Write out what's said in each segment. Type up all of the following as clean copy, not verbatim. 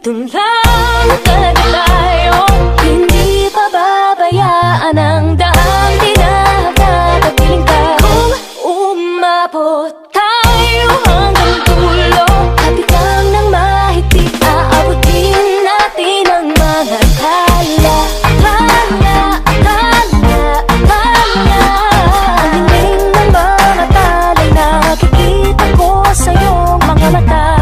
dito lang talaga tayo. Hindi pababayaan ang daang tinatatapiling ka. Kung umabot tayo hanggang dulo, kapit lang ng mahigpit, aabutin natin ang mga akala. Ang hinging ng mga talay, nakikita ko sa iyong mga mata.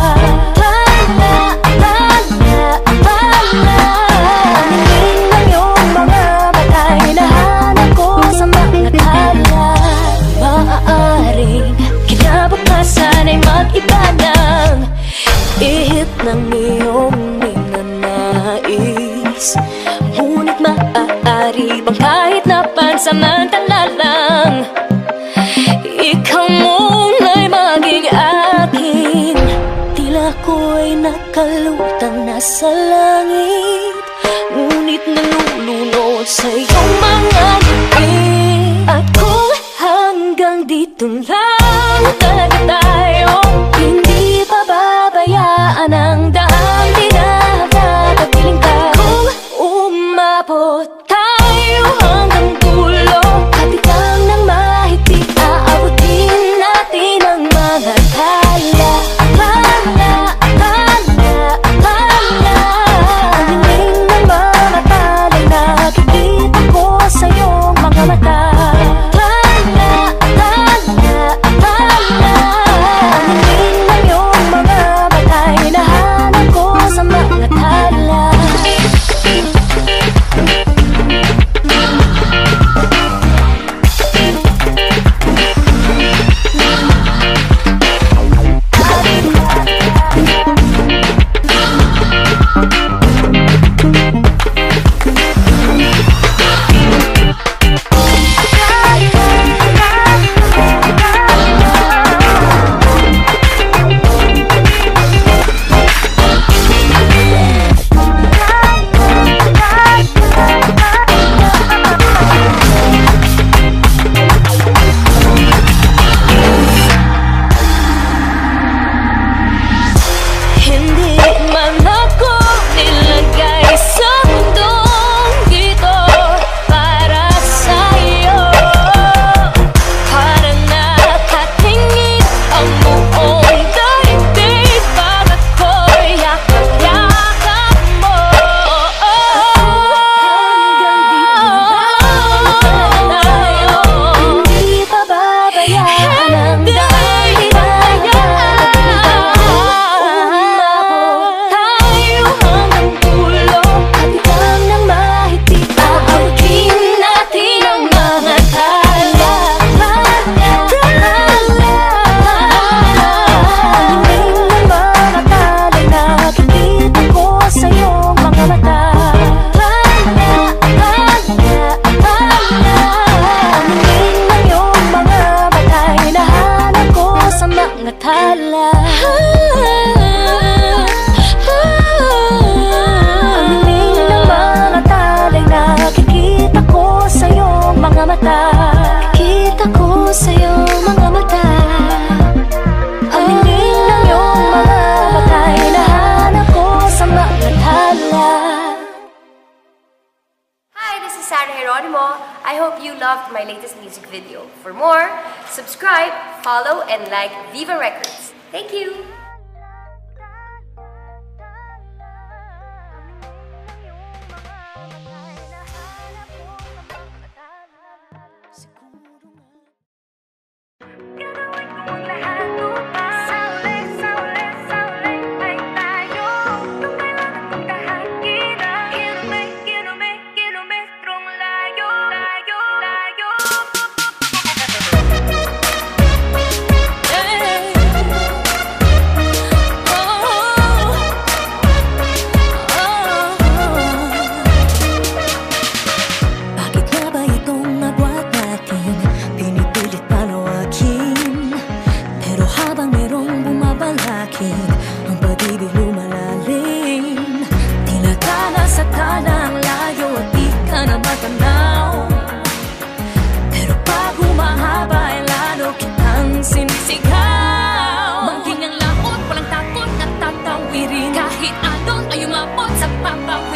Mag-iba ng ihip ng iyong ninanais. Ngunit maaari bang kahit na pansamantala lang, ikaw muna'y maging akin. Tila ko'y nakalutang nasa langit, ngunit nalulunod sa iyong mga ngipin. At kung hanggang dito lang talaga tayo, hindi pababayaan ang daang tinatatapiling ka. Kung umabot tayo hanggang dulo, kapit lang ng mahigpit, aabutin natin ang mga akala. Ang hinging ng mga talay, nakikita ko sa iyong mga mata. I hope you loved my latest music video. For more, subscribe, follow, and like Viva Records. Thank you!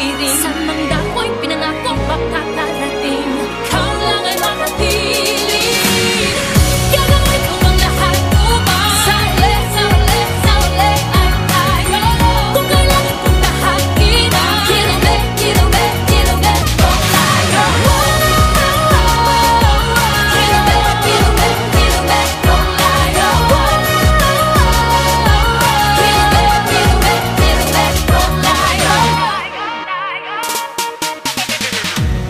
tatawirin. Sa mangga ko'y pinangakong makakarating. Ikaw lang ay makapiling. Gagawin ko ang lahat upang sa uli, sa uli, sa uli ay tayo. Kung kailangan kong tahakin ang kilomet, kilomet, kilomet kung tayo. Kilomet, kilomet, kilomet kung tayo. Kilomet, kilomet, kilomet kung tayo.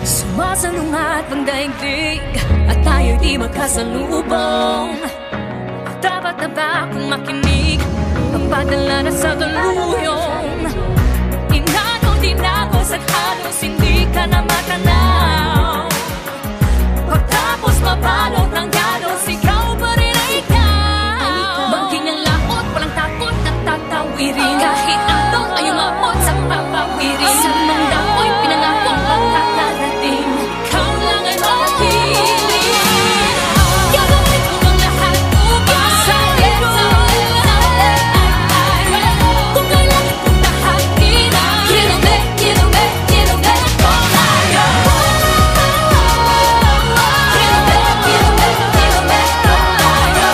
Sumasalungat ang daigdig at tayo'y di magkasalubong. Dapat na ba akong makinig? Pagpadala na sa tuluyong. Inano din ako sa halos hindi ka na matanaw. Pagtapos mabalot ng galos, ikaw pa rin ay ikaw. Bangking ang laot, walang takot at tatawirin. Kahit anong ay umabot sa papawirin. Sa mangga ko'y pinangakong makakarating. Ikaw lang ay makapiling. Gagawin ko ang lahat upang sa uli, sa uli, sa uli ay tayo. Kung kailangan kong tahakin ang kilomet, kilomet, kilomet kung tayo. Kilomet, kilomet, kilomet kung tayo.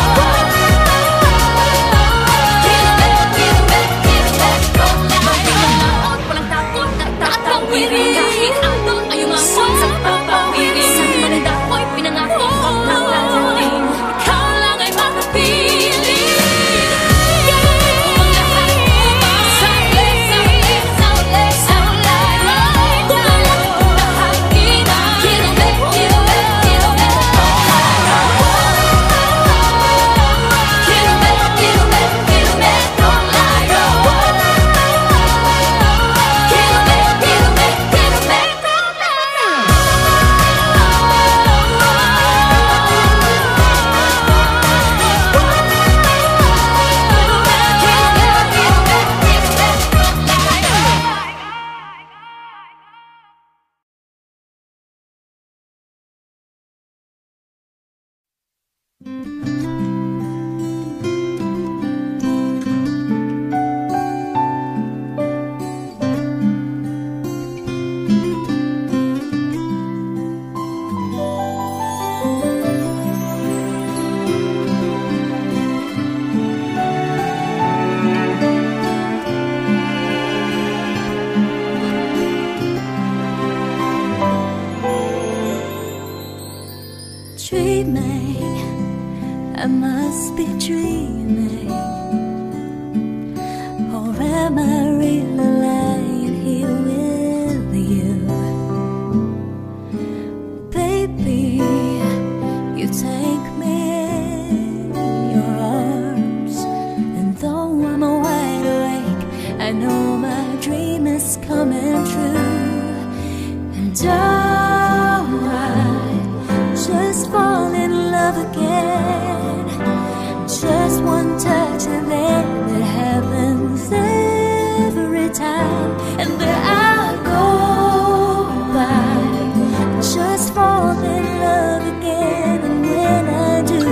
Kilomet, kilomet, kilomet kung tayo. Bangking ang laot, walang takot at tatawirin. Kahit anong ay umabot sa papawirin. Sa mangga ko'y pinangakong makakarating. Ikaw lang ay makapiling. Gagawin ko ang lahat upang sa uli, sa uli, sa uli, sa uli. Kung kailangan kong tahakin ang kilomet, kilomet, kilomet kung tayo. Kilomet, kilomet, kilomet kung tayo. Kilomet, kilomet, kilomet kung dreaming, I must be dreaming. Or am I really lying here with you? Baby, you take me in your arms. And though I'm wide awake, I know my dream is coming true. And I just fall in love again. Just one touch and then it happens every time. And there I go by, just fall in love again. And when I do,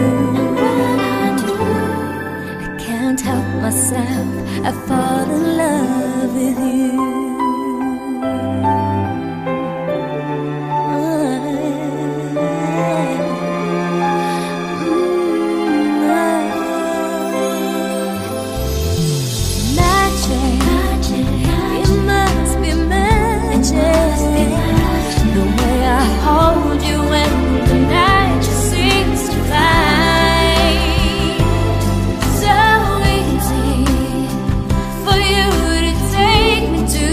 I can't help myself, I fall in love with you. For you to take me to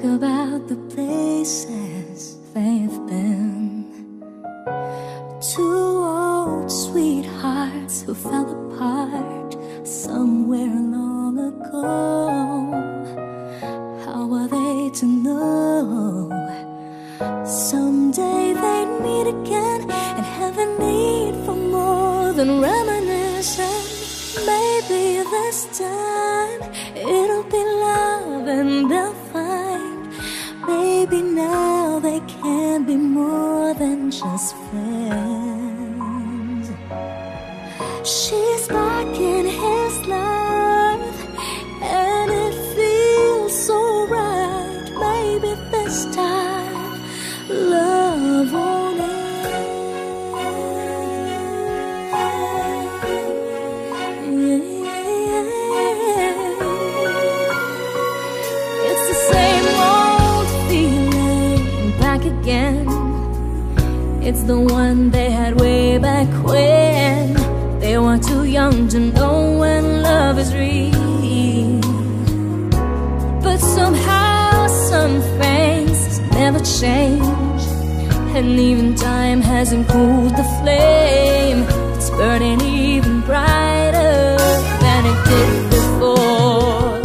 about the places they've been. Two old sweethearts who fell apart somewhere long ago. How are they to know someday they'd meet again and have a need for more than reminiscing? Maybe this time it'll be love and they'll find maybe now they can be more than just friends. She's back in his life and it feels so right. Maybe this time love won't end. It's the same old feeling back again. It's the one they had way back when they were too young to know when love is real. But somehow some things never change, and even time hasn't cooled the flame. It's burning even brighter than it did before.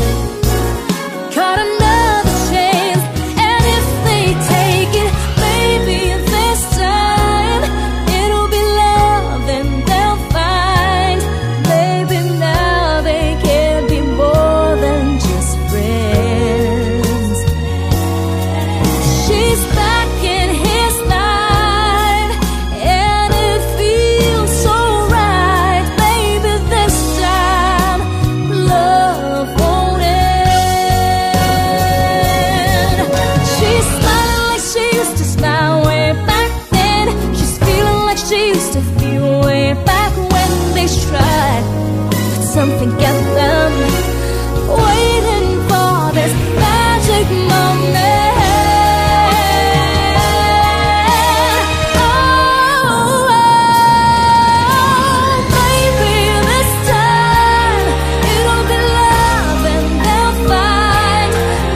Got another chance, and if they take it, maybe this time it'll be love and they'll find maybe now they can be more than just friends. She's back in his life and it feels so right. Maybe this time love won't end. She's smiling like she used to smile way back then. She's feeling like she used to feel way back when they tried. But something kept them waiting for this magic moment. Maybe this time it'll be love and they'll find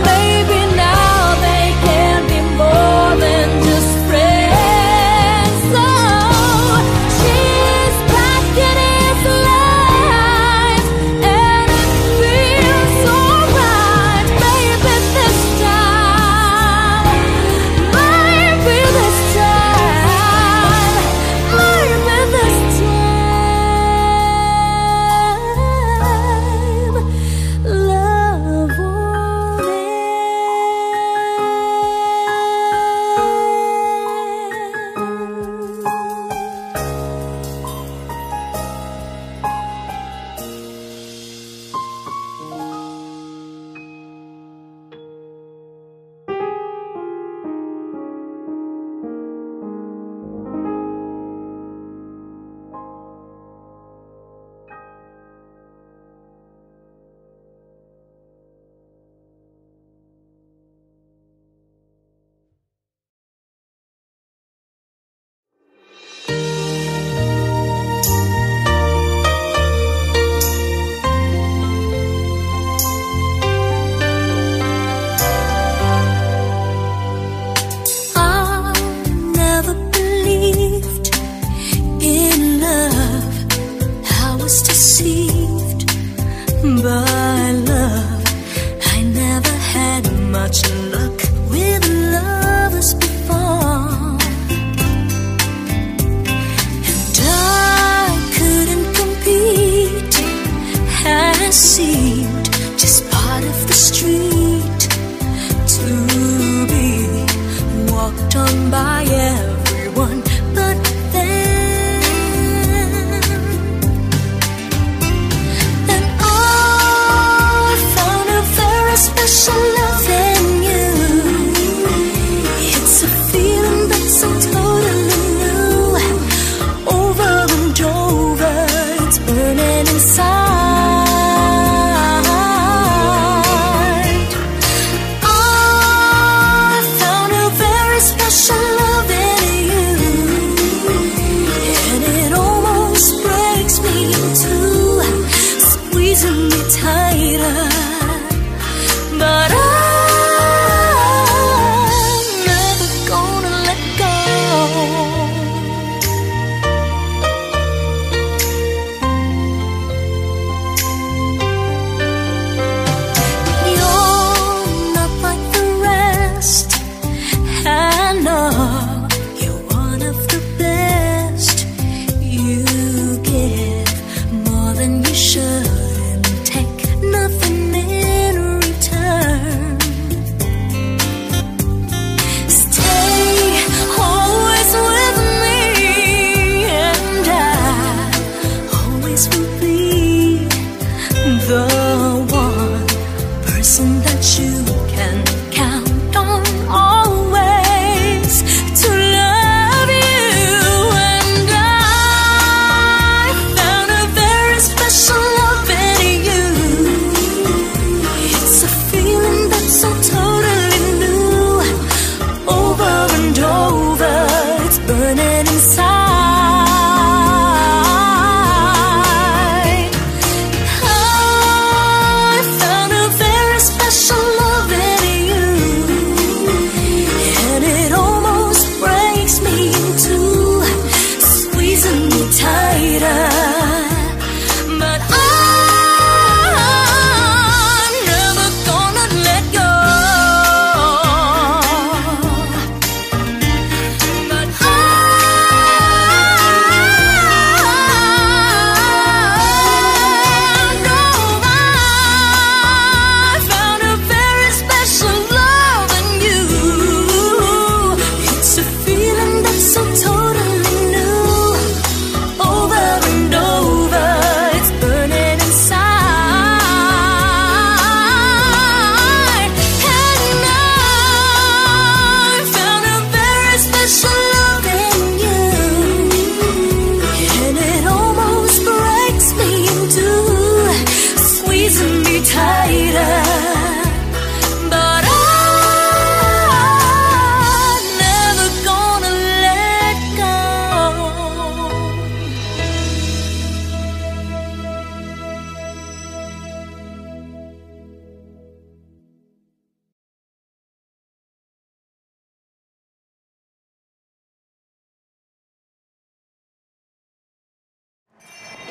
maybe now they can be more than just friends. So she's back in his life and it feels so right. Maybe this time, maybe this time, maybe this time, love won't I never believed in love. I was deceived by love. I never had much luck with lovers before, and I couldn't compete. I seemed just part of the street to be walked on by everyone. But then I found a very special love in you. It's a feeling that's so totally new. Over and over, it's burning inside. Special love in you, and it almost breaks me in two, squeezing me tighter. But I the one person that you can count on always to love you. And I found a very special love in you. It's a feeling that's so totally new. Over and over, it's burning inside.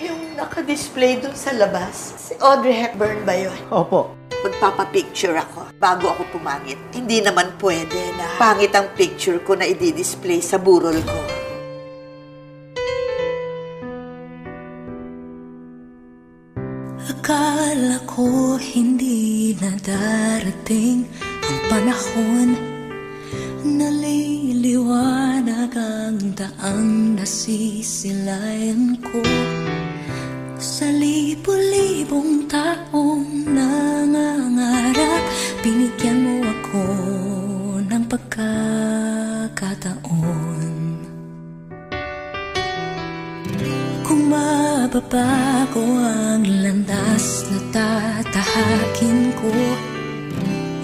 Yung naka-display dun sa labas, si Audrey Hepburn ba yun? Opo. Magpapapicture ako bago ako pumangit. Hindi naman pwede na pangit ang picture ko na i-display sa burol ko. Akala ko hindi na darating ang panahon. Naliliwanag ang daang nasisilayan ko. Sa libo-libong taong nangangarap, binigyan mo ako ng pagkakataon. Kung mababago ang landas na tatahakin ko,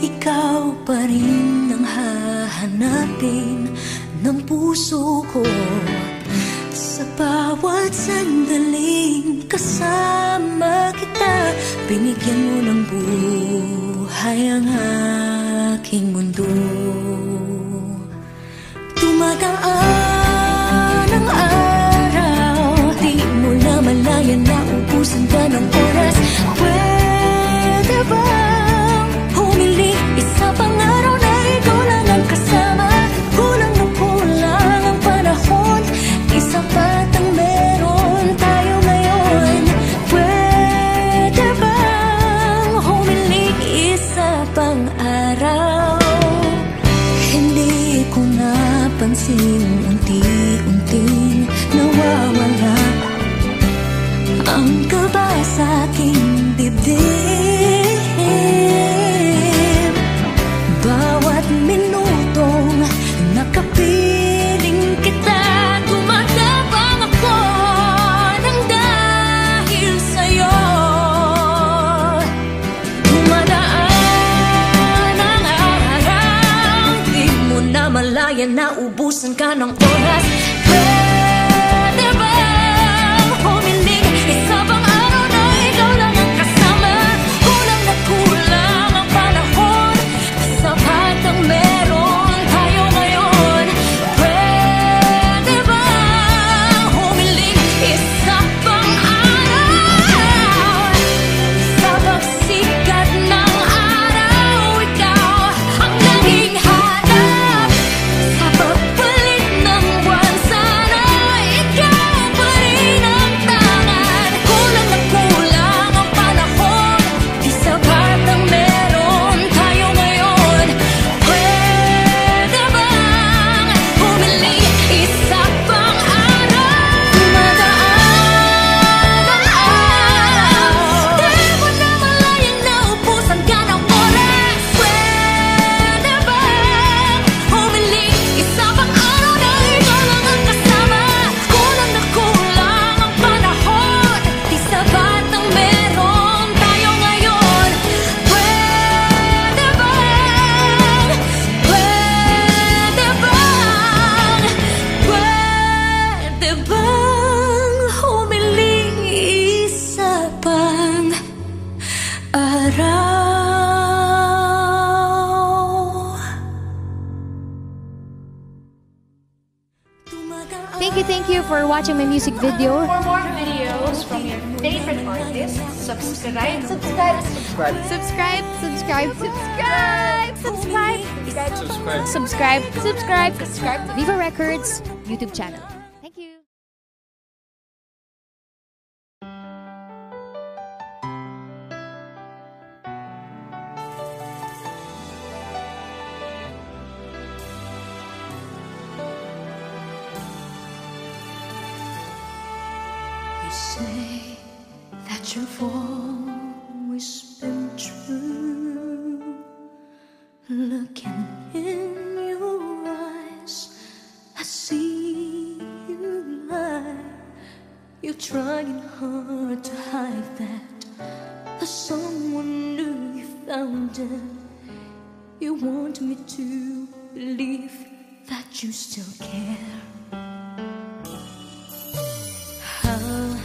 ikaw pa rin ang hahanapin ng puso ko. Sa bawat sandaling kasama kita, binigyan mo ng buhay ang aking mundo. Dumadaan ang araw, di mo na malayan na ubusan ka ng oras. Pwede bang humiling isa pang araw na ikaw lang ang kasama? Kulang na kulang ang panahon, isa pat ang meron tayo ngayon. Pwede bang humiling isa pang araw? Hindi ko napansin, unti-unting nawawala ang kaba sa aking dibdib. Bawat minutong nakapiling kita, gumadabang ako ng dahil sa'yo. Dumadaan ang araw, di mo na malayan na ubusan ka ng oras. Pwede bang humiling isa pang araw na ikaw lang ang kasama? Kulang na kulang ang panahon, sapat ang meron tayo ngayon. Pwede bang humiling isa pang araw? Sa pagsikat ng araw, ikaw ang naging hanap. Sa pagpalit ng Thank you for watching my music video. For more videos from your favorite artists, subscribe. Subscribe. to Viva Records YouTube channel. Thank you. You say that you've always been true. Looking in your eyes, I see you lie. You're trying hard to hide that there's someone new you found it. You want me to believe that you still care. How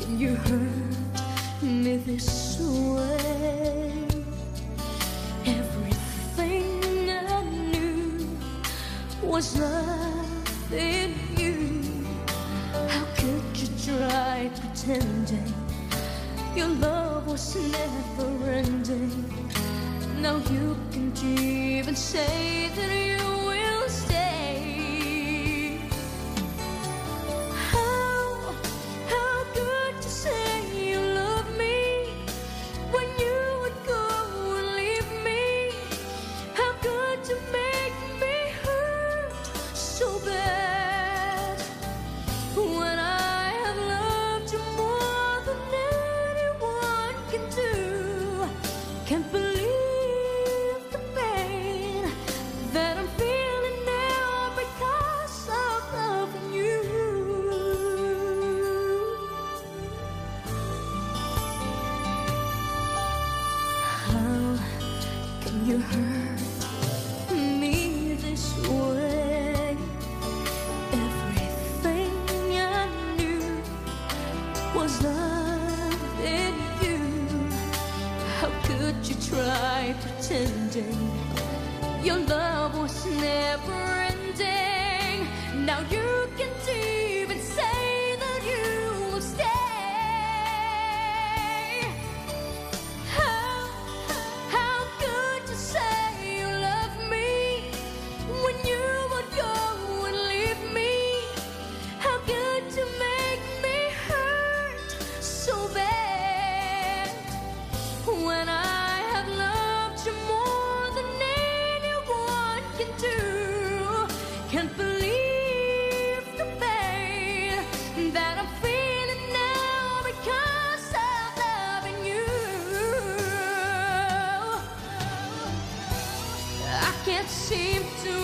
can you hurt me this way? Everything I knew was love in you. How could you try pretending your love was never ending? Now you can't even say that you will stay. How could you say you love me when you would go and leave me? How could you make me hurt so bad when I have loved you more than anyone can do? Can't believe the pain that I'm feeling now because of loving you. How can you hurt me this way? Everything I knew was love in you. How could you try pretending your love was never ending? Now you can't even say that you will stay. How could you say you love me when you would go and leave me? How could you make me hurt so bad when I have loved you more than anyone can do? Can't believe the pain that I'm feeling now because of loving you. I can't seem to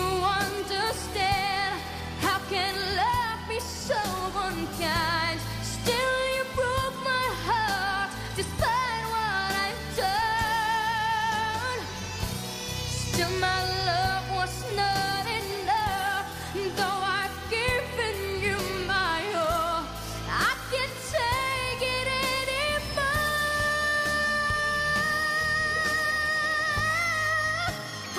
understand how can love be so unkind. Still you broke my heart despite what I've done. Still my love was not enough, though I've given you my all. I can't take it anymore.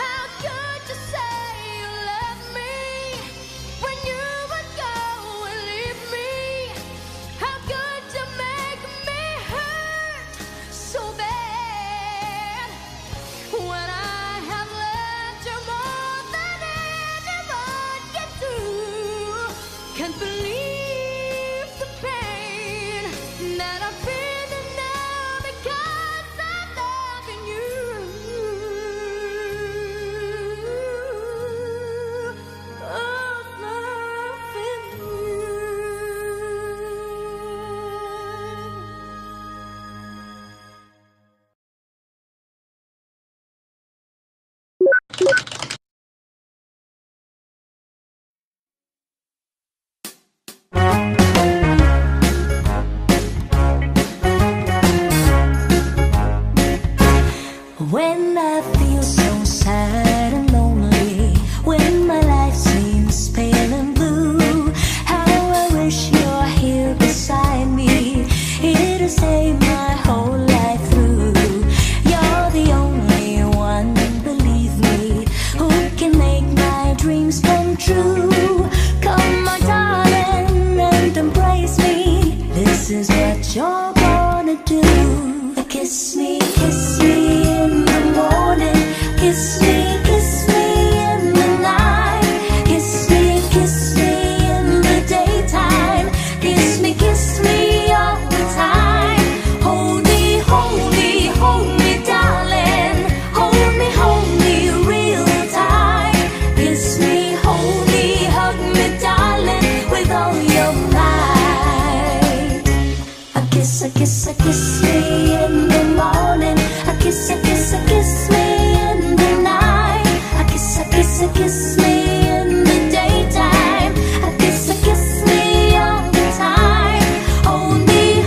How could you say you love me when you would go and leave me? How could you make me hurt so bad when I have loved you more than anyone can do? Can't believe the pain that I'm feeling now because I'm loving you. I'm loving you. When I feel so sad and lonely, when my life seems pale and blue, how I wish you're here beside me, here to save my whole life through. kiss me in the daytime. Kiss me all the time. Hold me,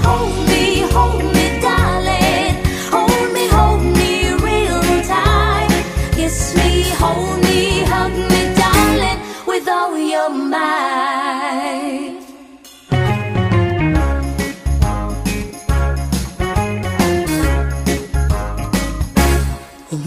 darling. Hold me real tight. Kiss me, hold me, hug me, darling, with all your might.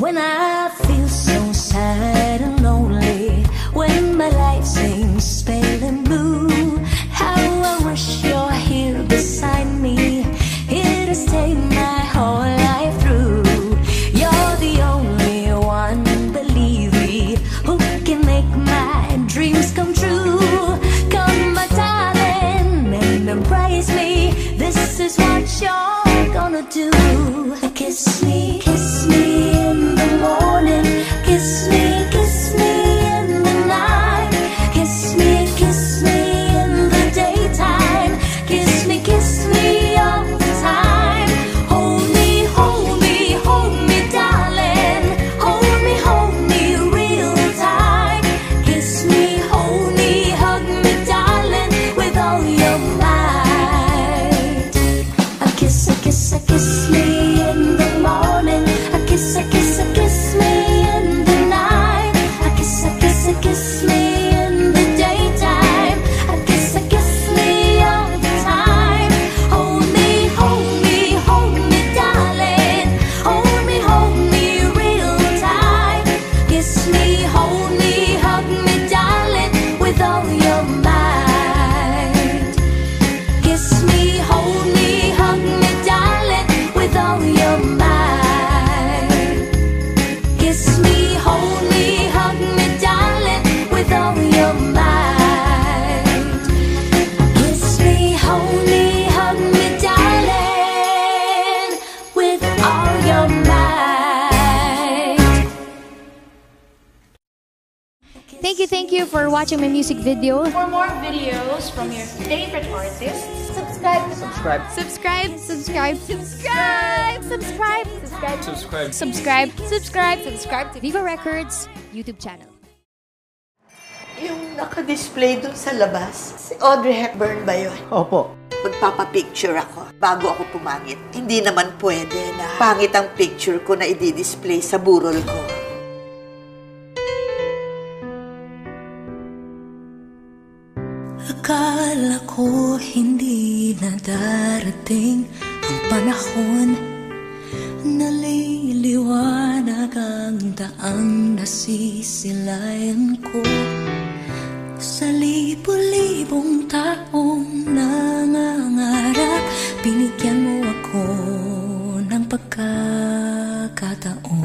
When I feel so sad and lonely, when my life seems pale and blue, how I wish you're here beside me, here to stay my whole life through. You're the only one, believe me, who can make my dreams come true. Come, my darling, and embrace me. This is what you're gonna do. Kiss me in the morning. Kiss me in the night. Kiss me in the daytime. Kiss me all the time. Hold me, darling. Hold me real tight. Kiss me, hold me, hug me, darling, with all your might. Kiss me in the morning. Kiss me in the night. Kiss me in the daytime. Kiss me all the time. Hold me, darling. Hold me real tight. Kiss me, hold me, hug me, darling, with all your might. Kiss me, hold me, hug me, darling, with all your might. Kiss me, hold me, hug me, darling, with all your might. Kiss me, hold me, hug me, darling, with all your might. Thank you for watching my music video. For more videos from your favorite artists, Subscribe. Subscribe to Viva Records YouTube channel. Yung naka-display dun sa labas, si Audrey Hepburn ba yun? Opo. Magpapapicture ako bago ako pumangit. Hindi naman pwede na pangit ang picture ko na i-display sa burol ko. Akala ko hindi na darating ang panahon, naliliwanag ang daang nasisilayan ko. Sa libo-libong taong nangangarap, binigyan mo ako ng pagkakataon.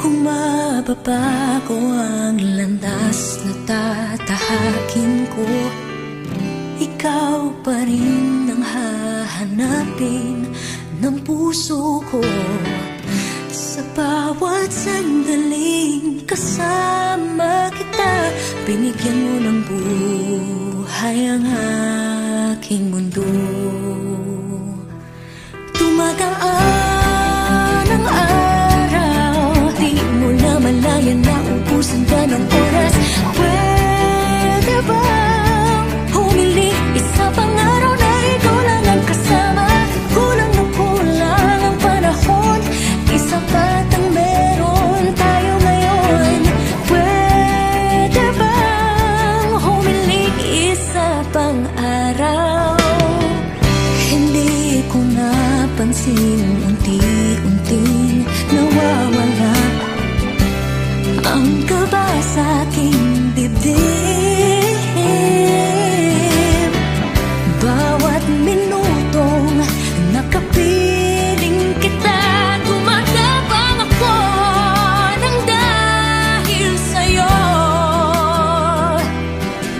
Kung mababago ang landas na tatahakin ko, ikaw pa rin ang hahanapin ng puso ko. Sa bawat sandaling kasama kita, binigyan mo ng buhay ang aking mundo. Tumagaan ang araw, di mo na malayan na ubusan ka ng oras. Pwede bang humiling isa pang araw na ikaw lang ang kasama? Kulang na kulang ang panahon, isa pat ang meron tayo ngayon. Pwede bang humiling isa pang araw? Hindi ko napansin, unti-unting nawawala ang kaba sa aking dibdib. Bawat minutong nakapiling kita, gumatabang ako ng dahil sa'yo.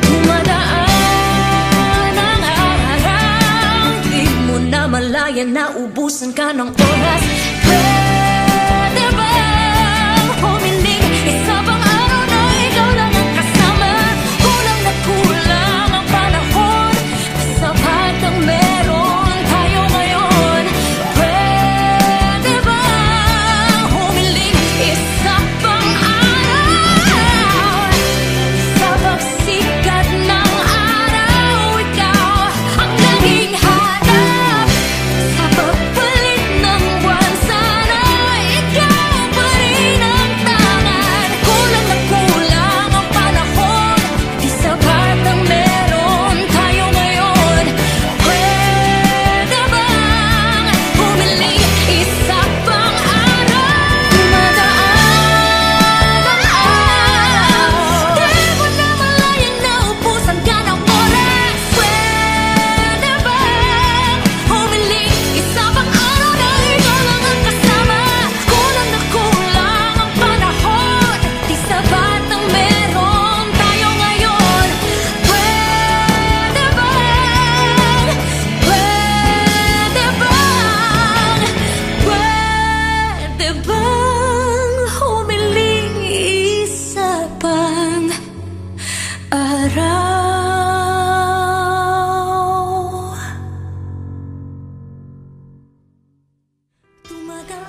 Dumadaan ang araw, di mo na malayan na ubusan ka ng oras. Pwede bang humiling isa pang araw na ikaw lang ang kasama? Kulang na kulang ang panahon, sapat ang meron tayo ngayon. Pwede bang humiling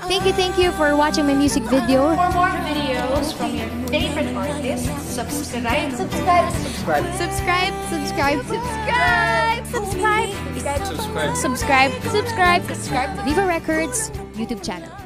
Thank you for watching my music video. For more videos from your favorite artists, subscribe. Subscribe. Subscribe to Viva Records YouTube channel.